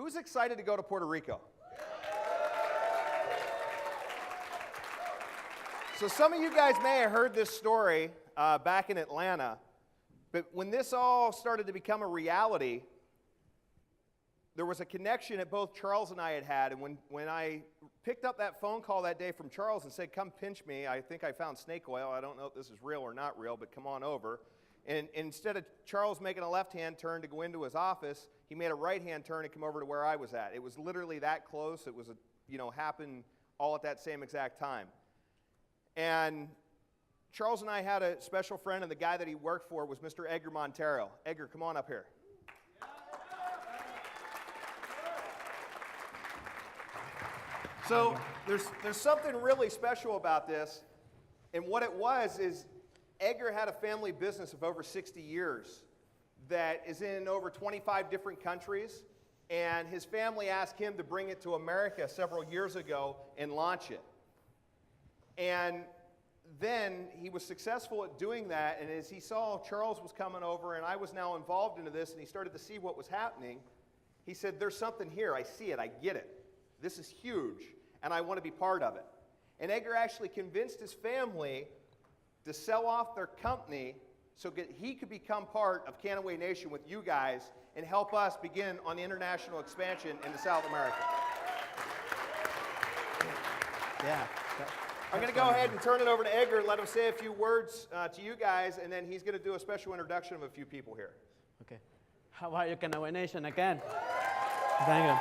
Who's excited to go to Puerto Rico? So some of you guys may have heard this story back in Atlanta, but when this all started to become a reality, there was a connection that both Charles and I had, and when I picked up that phone call that day from Charles and said, come pinch me, I think I found snake oil, I don't know if this is real or not real, but come on over. And instead of Charles making a left-hand turn to go into his office, he made a right-hand turn and come over to where I was at. It was literally that close. It was, happened all at that same exact time. And Charles and I had a special friend, and the guy that he worked for was Mr. Edgar Montero. Edgar, come on up here. So there's something really special about this, and what it was is Edgar had a family business of over 60 years that is in over 25 different countries, and his family asked him to bring it to America several years ago and launch it. And then he was successful at doing that, and as he saw Charles was coming over and I was now involved into this and he started to see what was happening, he said, there's something here, I see it, I get it. This is huge, and I want to be part of it. And Edgar actually convinced his family to sell off their company so that he could become part of Kannaway Nation with you guys and help us begin on the international expansion into South America. Yeah. I'm going to go ahead and turn it over to Edgar and let him say a few words to you guys, and then he's going to do a special introduction of a few people here. Okay. How are you, Kannaway Nation, again? Thank you.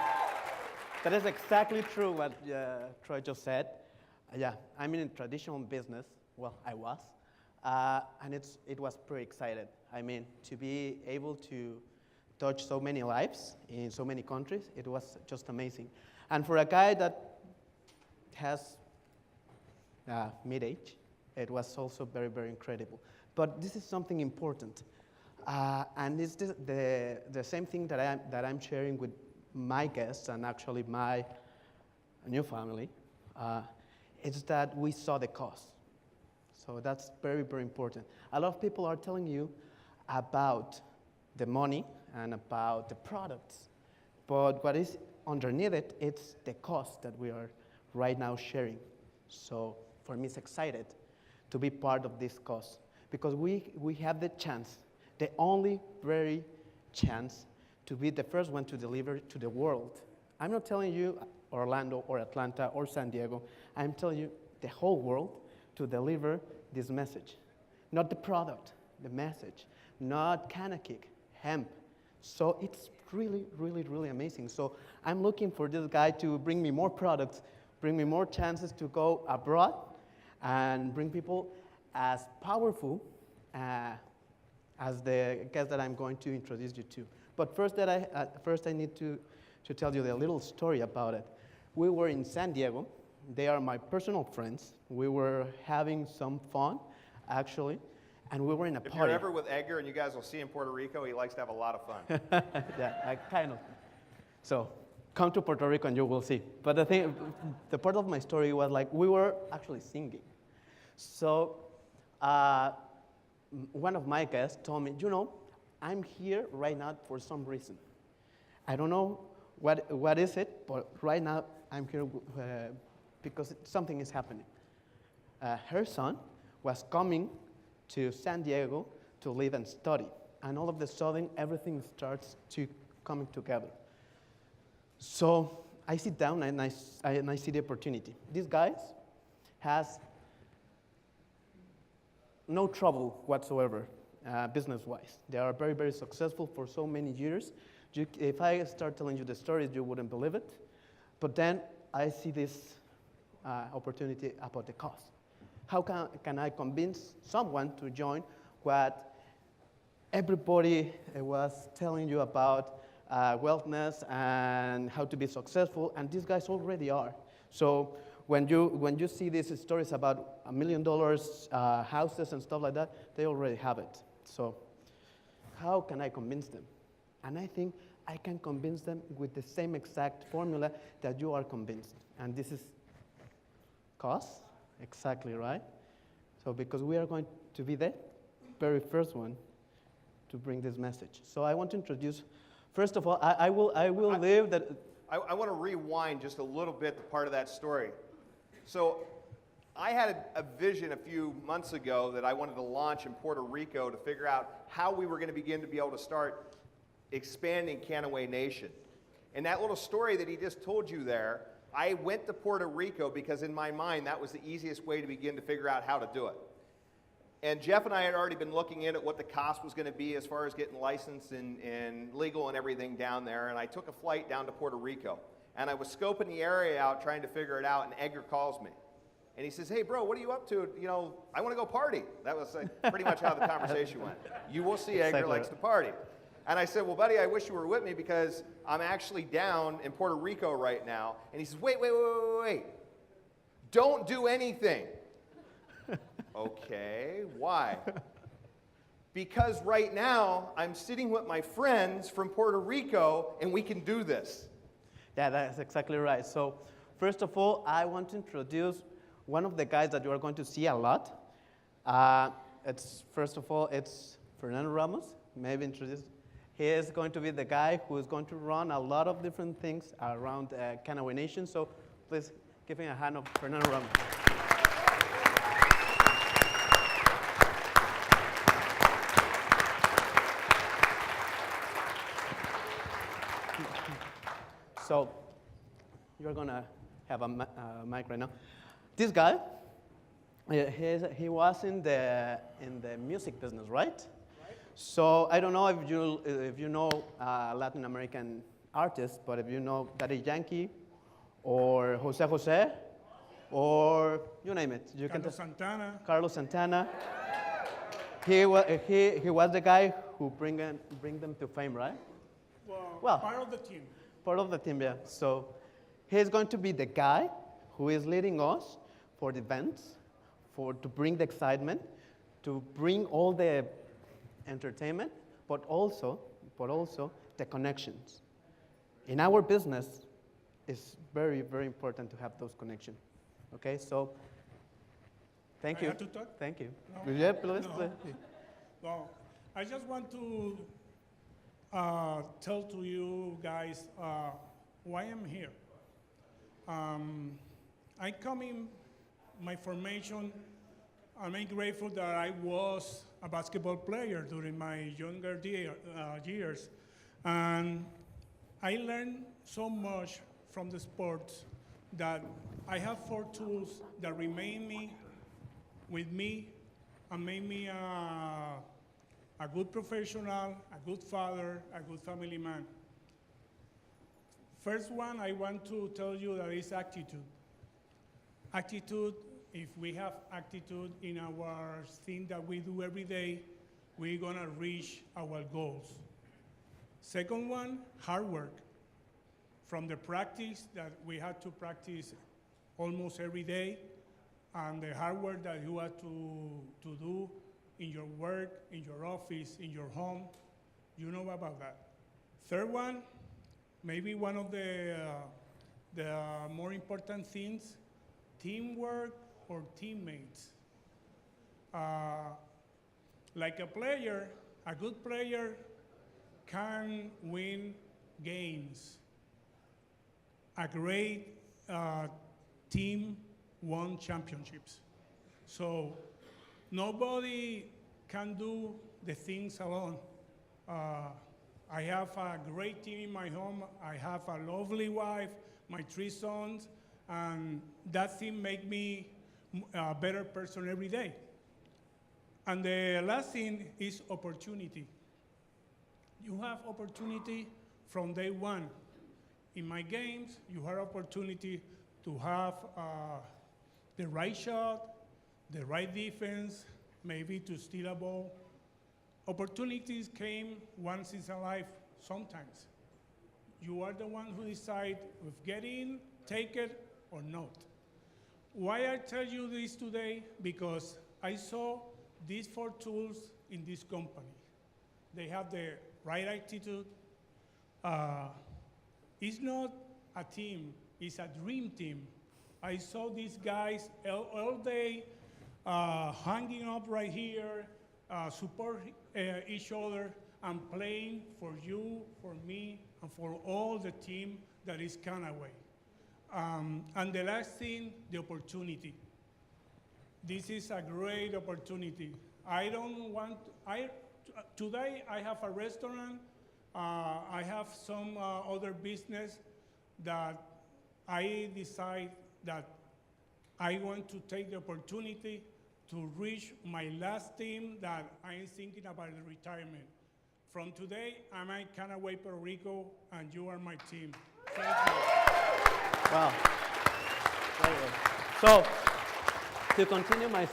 That is exactly true what Troy just said. Yeah, I'm in a traditional business. Well, I was. And it was pretty excited. I mean, to be able to touch so many lives in so many countries, it was just amazing. And for a guy that has mid-age, it was also very, very incredible. But this is something important. And it's the same thing that I'm sharing with my guests and actually my new family. It's that we saw the cost. So that's very, very important. A lot of people are telling you about the money and about the products. But what is underneath it, it's the cost that we are right now sharing. So for me, it's excited to be part of this cause because we have the chance, the only very chance to be the first one to deliver to the world. I'm not telling you Orlando or Atlanta or San Diego. I'm telling you the whole world to deliver this message. Not the product, the message. Not Kannaway, hemp. So it's really, really, really amazing. So I'm looking for this guy to bring me more products, bring me more chances to go abroad, and bring people as powerful as the guest that I'm going to introduce you to. But first, I need to tell you the little story about it. We were in San Diego. They are my personal friends. We were having some fun, actually, and we were in a party. If you're ever with Edgar, and you guys will see in Puerto Rico, he likes to have a lot of fun. Yeah, kind of. So come to Puerto Rico and you will see. But the part of my story was like we were actually singing. So one of my guests told me, I'm here right now for some reason. I don't know what is it, but right now I'm here because something is happening. Her son was coming to San Diego to live and study. And all of a sudden, everything starts to coming together. So I sit down and I see the opportunity. These guys has no trouble whatsoever, business-wise. They are very, very successful for so many years. If I start telling you the stories, you wouldn't believe it. But then I see this opportunity about the cost. How can I convince someone to join what everybody was telling you about wellness and how to be successful, and these guys already are. So when you see these stories about $1 million houses and stuff like that, they already have it. So how can I convince them? And I think I can convince them with the same exact formula that you are convinced. And this is cost, exactly right. So because we are going to be the very first one to bring this message. So I want to introduce First of all, I will leave that. I want to rewind just a little bit the part of that story. So I had a vision a few months ago that I wanted to launch in Puerto Rico to figure out how we were going to begin to be able to start expanding Kannaway Nation. And that little story that he just told you there, I went to Puerto Rico because in my mind that was the easiest way to begin to figure out how to do it. And Jeff and I had already been looking in at what the cost was going to be as far as getting licensed and legal and everything down there. And I took a flight down to Puerto Rico. And I was scoping the area out, trying to figure it out, and Edgar calls me. And he says, hey, bro, what are you up to? You know, I want to go party. That was pretty much how the conversation went. You will see Edgar Exactly. likes to party. And I said, well, buddy, I wish you were with me because I'm actually down in Puerto Rico right now. And he says, wait. Don't do anything. Okay, why? Because right now I'm sitting with my friends from Puerto Rico and we can do this. Yeah, that's exactly right. So, first of all, I want to introduce one of the guys that you are going to see a lot. First of all, it's Fernando Ramos. Maybe introduce. He is going to be the guy who is going to run a lot of different things around Kannaway Nation. So, please give him a hand of Fernando Ramos. So, you're going to have a mic right now. This guy, he was in the music business, right? So, I don't know if you know Latin American artists, but if you know Daddy Yankee or Jose Jose or you name it. You Carlos Santana. Carlos Santana. He was the guy who bring them to fame, right? Well, Part of the team. Part of the team, yeah. So he's going to be the guy who is leading us for the events, to bring the excitement, to bring all the entertainment, but also the connections. In our business, it's very, very important to have those connections. Okay, so thank I you. have to talk? Thank you. No. Yeah, please. No. Well, I just want to tell to you guys why I'm here. I come in my formation. I'm grateful that I was a basketball player during my younger years. And I learned so much from the sports that I have 4 tools that remain with me and make me a good professional, a good father, a good family man. First one, I want to tell you that is attitude. Attitude, if we have attitude in our thing that we do every day, we're gonna reach our goals. Second one, hard work. From the practice that we had to practice almost every day, and the hard work that you have to do in your work, in your office, in your home, you know about that. Third one, maybe one of the more important things, teamwork or teammates. Like a player, a good player can win games. A great team won championships. So nobody can do the things alone. I have a great team in my home. I have a lovely wife, my 3 sons, and that thing makes me a better person every day. And the last thing is opportunity. You have opportunity from day one. In my games, you have opportunity to have the right shot, the right defense, maybe to steal a ball. Opportunities came once in a life, sometimes. You are the one who decide if get in, take it, or not. Why I tell you this today? Because I saw these 4 tools in this company. They have the right attitude. It's not a team, it's a dream team. I saw these guys all day hanging up right here, support each other, and playing for you, for me, and for all the team that is Kannaway. And the last thing, the opportunity. This is a great opportunity. I don't want, today I have a restaurant, I have some other business that I decide that I want to take the opportunity to reach my last team that I'm thinking about the retirement. From today, I'm at Kannaway, Puerto Rico, and you are my team. Thank you. Wow. Very good. So, to continue my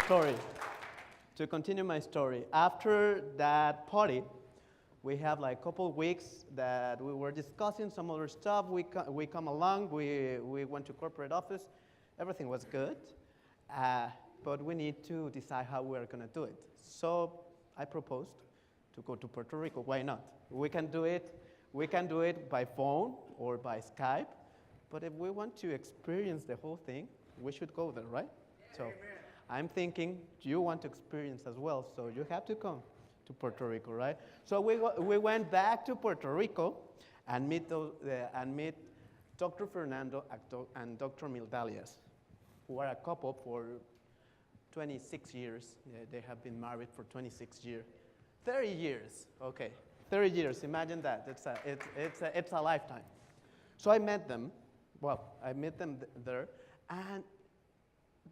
story, after that party, we have like a couple of weeks that we were discussing some other stuff. We come along, we went to corporate office. Everything was good, but we need to decide how we're gonna do it. So I proposed to go to Puerto Rico. Why not? We can do it by phone or by Skype, but if we want to experience the whole thing, we should go there, right? Yeah, so amen. I'm thinking you want to experience as well, so you have to come to Puerto Rico, right? So we went back to Puerto Rico and meet Dr. Fernando and Dr. Mildalias, who are a couple for 26 years. They have been married for 26 years. 30 years, okay. 30 years, imagine that. It's a lifetime. So I met them. Well, I met them there, and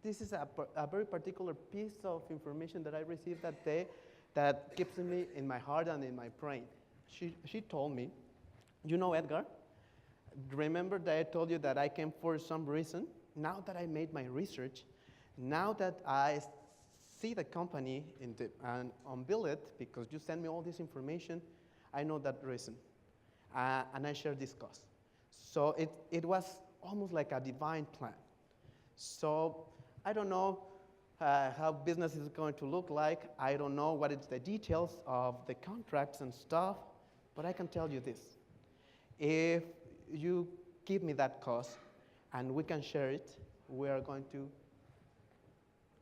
this is a very particular piece of information that I received that day that keeps me in my heart and in my brain. She told me, you know, Edgar, remember that I told you that I came for some reason? Now that I made my research, now that I see the company and unveil it, because you sent me all this information, I know that reason. And I share this cause. So it was almost like a divine plan. So I don't know how business is going to look like. I don't know what is the details of the contracts and stuff, but I can tell you this. If you give me that cause and we can share it, we are going to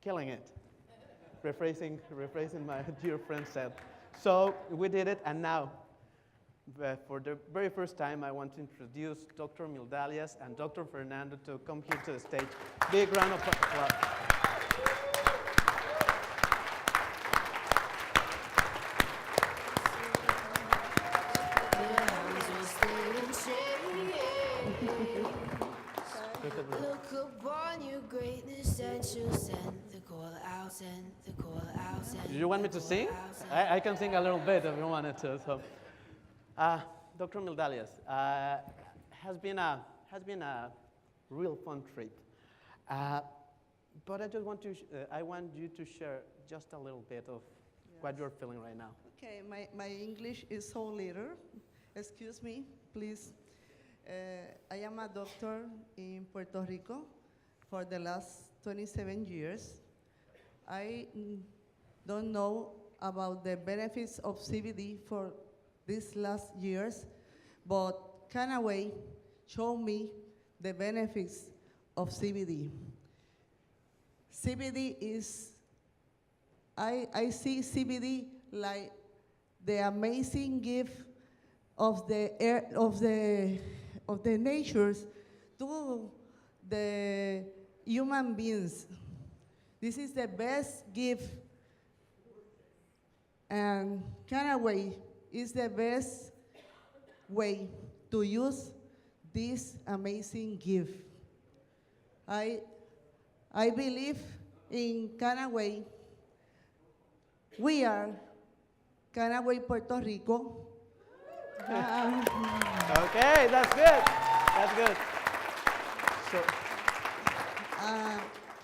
killing it. rephrasing my dear friend said. So we did it, and now, for the very first time, I want to introduce Dr. Mildalias and Dr. Fernando to come here to the stage. Big round of applause. Look upon your greatness and she'll send the call out, send the call out, send. Do you want me to sing? I can sing a little bit if you wanted to. So, Dr. Mildalias, has been a real fun trip, but I want you to share just a little bit of what you're feeling right now. Okay, my English is so little. Excuse me, please. I am a doctor in Puerto Rico for the last 27 years. I don't know about the benefits of CBD for these last years, but Kannaway showed me the benefits of CBD. CBD is, I see CBD like the amazing gift of the air, of the natures to the human beings. This is the best gift, and Kannaway is the best way to use this amazing gift. I believe in Kannaway. We are Kannaway, Puerto Rico. Okay, that's good. That's good. So,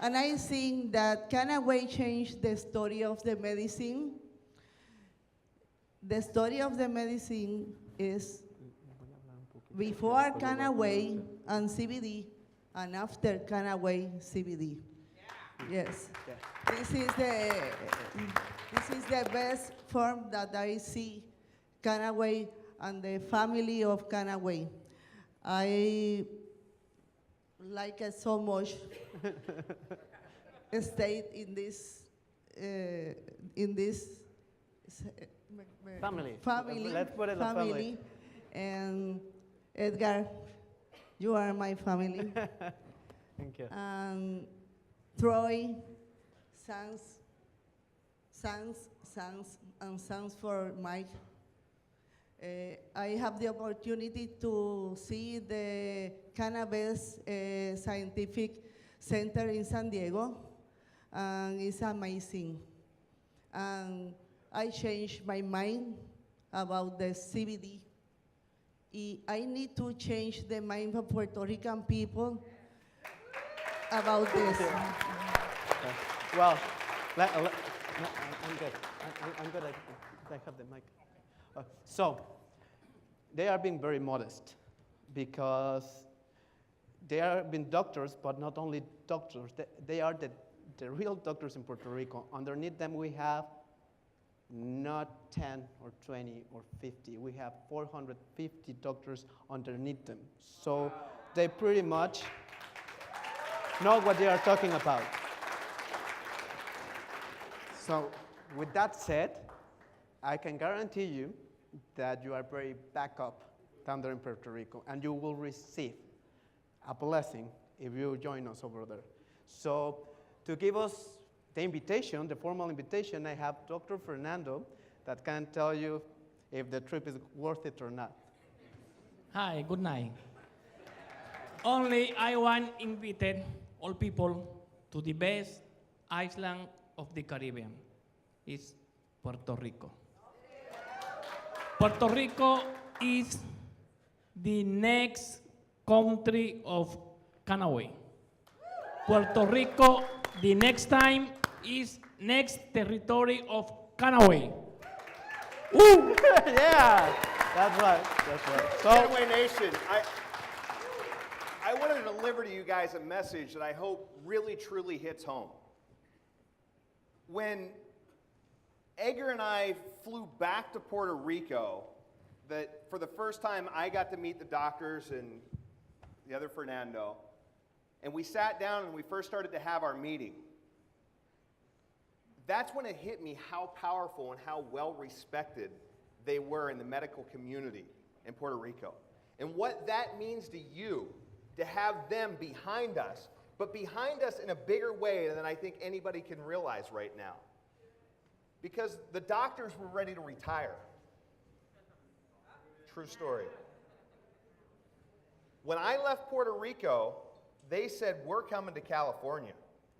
and I think that Kannaway changed the story of the medicine. The story of the medicine is before Kannaway and CBD, and after Kannaway CBD. Yeah. Yes. Yeah. This is the best form that I see Kannaway and the family of Kannaway. I like it so much. Stayed in this Family. Family. Let's put it a family. And Edgar, you are my family. Thank you. And Troy, Sans for Mike. I have the opportunity to see the Cannabis Scientific Center in San Diego, and it's amazing. And I changed my mind about the CBD. I need to change the mind of Puerto Rican people about this. Well, I'm good. I'm good. I have the mic. So, they are being very modest because they are being doctors, but not only doctors. They are the real doctors in Puerto Rico. Underneath them, we have not 10 or 20 or 50. We have 450 doctors underneath them. So they pretty much know what they are talking about. So with that said, I can guarantee you that you are very back up down there in Puerto Rico, and you will receive a blessing if you join us over there. So to give us the invitation, the formal invitation, I have Dr. Fernando that can tell you if the trip is worth it or not. Hi, good night. Only I want invited all people to the best island of the Caribbean. It's Puerto Rico. Puerto Rico is the next country of Kannaway. Puerto Rico, the next time, is next territory of Kannaway. Woo! Yeah, that's right. That's right. So, Kannaway Nation, I wanted to deliver to you guys a message that I hope really, truly hits home. When Edgar and I flew back to Puerto Rico, that for the first time I got to meet the doctors and the other Fernando, and we sat down and we first started to have our meeting. That's when it hit me how powerful and how well respected they were in the medical community in Puerto Rico. And what that means to you, to have them behind us, but behind us in a bigger way than I think anybody can realize right now. Because the doctors were ready to retire. True story. When I left Puerto Rico, they said, we're coming to California.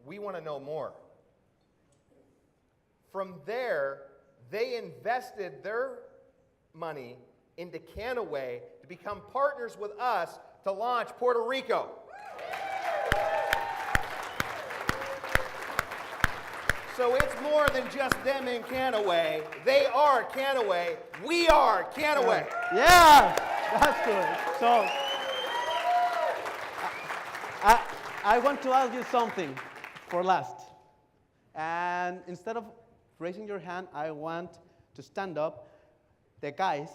We want to know more. From there, they invested their money into Kannaway to become partners with us to launch Puerto Rico. So it's more than just them in Kannaway. They are Kannaway. We are Kannaway. yeah, that's good. So, I want to ask you something for last. And instead of raising your hand, I want to stand up the guys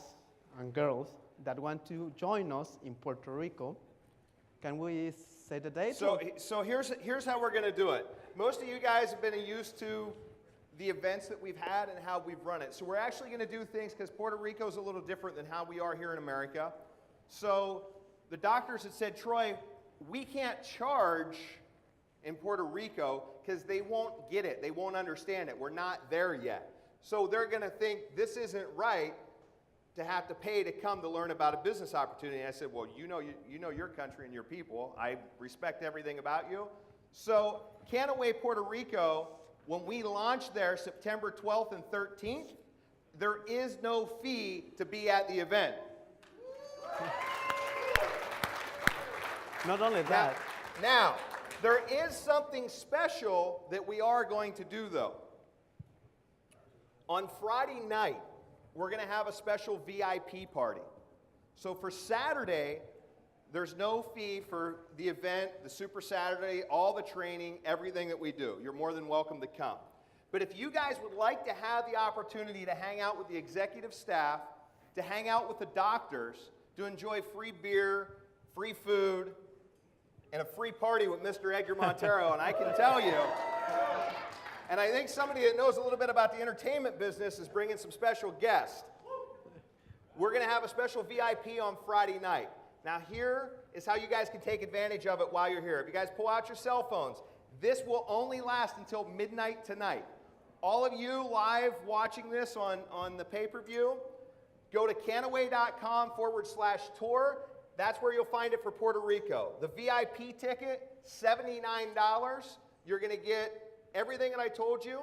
and girls that want to join us in Puerto Rico. Can we say the date? So here's how we're going to do it. Most of you guys have been used to the events that we've had and how we've run it. So we're actually going to do things because Puerto Rico is a little different than how we are here in America. So the doctors had said, Troy, we can't charge in Puerto Rico because they won't get it. They won't understand it. We're not there yet. So they're going to think this isn't right to have to pay to come to learn about a business opportunity. And I said, well, you know your country and your people. I respect everything about you. So Kannaway, Puerto Rico, when we launch there September 12th and 13th, there is no fee to be at the event. Not only that. Now, there is something special that we are going to do, though. On Friday night, we're going to have a special VIP party. So for Saturday, there's no fee for the event, the Super Saturday, all the training, everything that we do. You're more than welcome to come. But if you guys would like to have the opportunity to hang out with the executive staff, to hang out with the doctors, to enjoy free beer, free food, and a free party with Mr. Edgar Montero, and I can tell you, And I think somebody that knows a little bit about the entertainment business is bringing some special guests. We're going to have a special VIP on Friday night. Now here is how you guys can take advantage of it while you're here. If you guys pull out your cell phones, this will only last until midnight tonight. All of you live watching this on the pay-per-view, go to Kannaway.com/tour. That's where you'll find it for Puerto Rico. The VIP ticket, $79. You're going to get everything that I told you.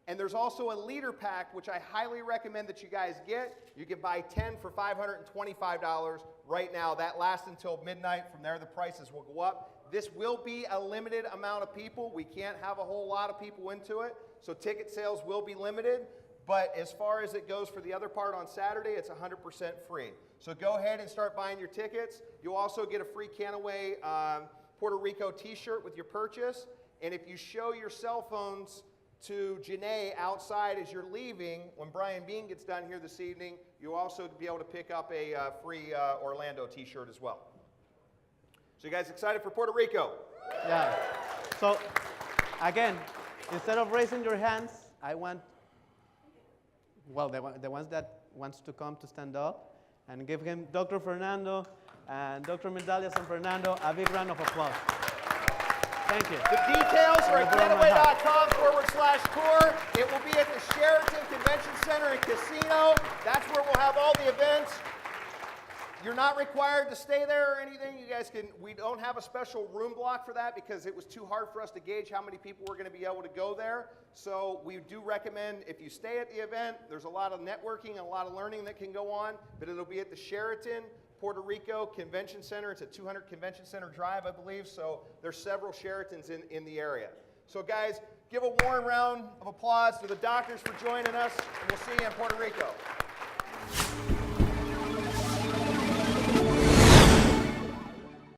And there's also a leader pack, which I highly recommend that you guys get. You can buy 10 for $525 right now. That lasts until midnight. From there, the prices will go up. This will be a limited amount of people. We can't have a whole lot of people into it, so ticket sales will be limited. But as far as it goes for the other part on Saturday, it's 100% free. So go ahead and start buying your tickets. You'll also get a free Kannaway Puerto Rico t-shirt with your purchase. And if you show your cell phones to Janae outside as you're leaving, when Brian Bean gets done here this evening, you'll also be able to pick up a free Orlando t-shirt as well. So you guys excited for Puerto Rico? Yeah. So, again, instead of raising your hands, I want, well, the ones that wants to come to stand up and give him Dr. Fernando and Dr. Medallas and Fernando a big round of applause. Thank you. The details are at Kannaway.com/tour. It will be at the Sheraton Convention Center and Casino. That's where we'll have all the events. You're not required to stay there or anything. You guys can, we don't have a special room block for that because it was too hard for us to gauge how many people were going to be able to go there. So we do recommend if you stay at the event, there's a lot of networking and a lot of learning that can go on, but it'll be at the Sheraton Puerto Rico Convention Center. It's at 200 Convention Center Drive, I believe. So there's several Sheratons in the area. So guys, give a warm round of applause to the doctors for joining us, and we'll see you in Puerto Rico.